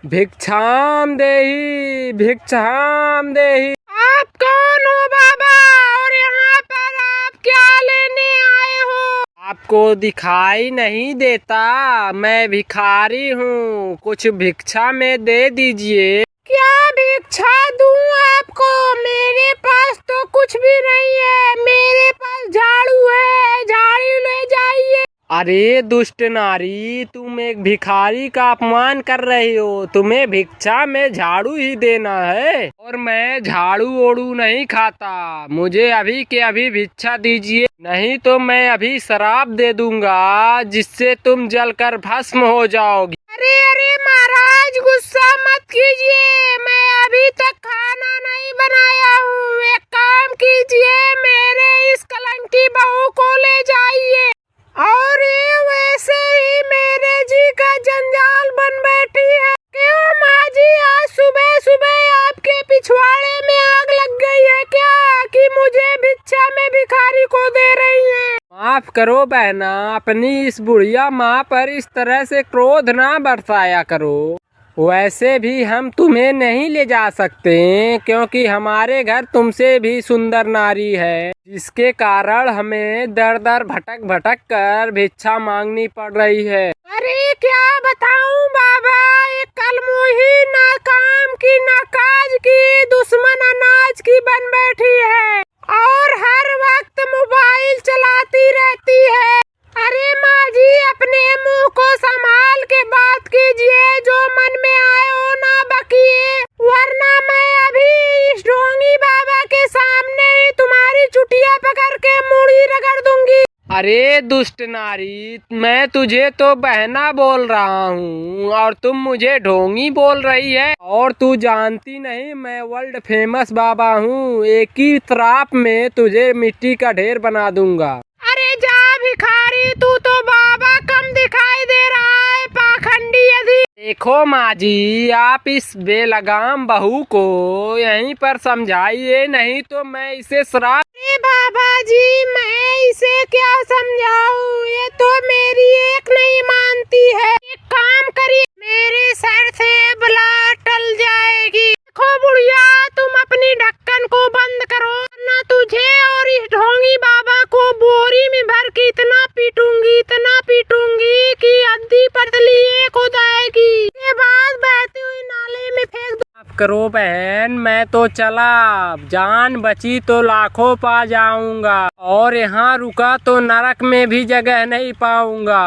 भिक्षाम देहि भिक्षाम देहि। आप कौन हो बाबा, और यहाँ पर आप क्या लेने आए हो? आपको दिखाई नहीं देता? मैं भिखारी हूँ, कुछ भिक्षा में दे दीजिए। क्या भिक्षा दूँ आपको? मेरे पास तो कुछ भी नहीं है, मेरे पास झाड़ू है, झाड़ू ले जाइए। अरे दुष्ट नारी, तुम एक भिखारी का अपमान कर रही हो। तुम्हें भिक्षा में झाड़ू ही देना है, और मैं झाड़ू ओड़ू नहीं खाता। मुझे अभी के अभी भिक्षा दीजिए, नहीं तो मैं अभी शराप दे दूंगा जिससे तुम जलकर भस्म हो जाओगी। अरे अरे महाराज, गुस्सा मत कीजिए, मैं अभी तक खाना नहीं बनाया हूँ। एक काम कीजिए, मेरे इस कलंकी बहू को ले जाइए। और ये वैसे ही मेरे जी का जंजाल बन बैठी है। क्यों माँ जी, आज सुबह सुबह आपके पिछवाड़े में आग लग गई है क्या, कि मुझे भिक्षा में भिखारी को दे रही हैं? माफ करो बहना, अपनी इस बुढ़िया माँ पर इस तरह से क्रोध ना बरसाया करो। वैसे भी हम तुम्हें नहीं ले जा सकते, क्योंकि हमारे घर तुमसे भी सुंदर नारी है, जिसके कारण हमें दर दर भटक भटक कर भिक्षा मांगनी पड़ रही है। अरे क्या बताऊं बाबा, एक कलमुही नाकाम की, नाकाज की, दुश्मन अनाज की बन बैठी है, और हर वक्त मोबाइल चलाती रहती है। अरे माँ जी, अपने मुंह को संभाल के बात कीजिए, जो मन में आए हो ना बकिए, वरना मैं अभी इस ढोंगी बाबा के सामने ही तुम्हारी चुटिया पकड़ के मूड़ी रगड़ दूंगी। अरे दुष्ट नारी, मैं तुझे तो बहना बोल रहा हूँ और तुम मुझे ढोंगी बोल रही है। और तू जानती नहीं, मैं वर्ल्ड फेमस बाबा हूँ। एक ही श्राप में तुझे मिट्टी का ढेर बना दूंगा। अरे जा भिखारी, तू तो बाबा कम दिखाई दे रहा है, पाखंडी यदि। देखो माँ जी, आप इस बेलगाम बहू को यहीं पर समझाइए, नहीं तो मैं इसे श्राप। अरे बाबा जी, मैं इसे क्या समझाऊं, ये तो मेरी एक नहीं मानती है। एक काम करिए, मेरे सर से बला टल जाएगी। देखो बुढ़िया, तुम अपनी ढक्कन को बंद करो, ना तुझे और इस ढोंगी बाबा को बोरी में भर के इतना पीटूंगी कि अद्धी पतली एक हो जाएगी। के बाद बहती हुई नाले में फेंक दो। माफ करो बहन, मैं तो चला। जान बची तो लाखों पा जाऊंगा, और यहाँ रुका तो नरक में भी जगह नहीं पाऊंगा।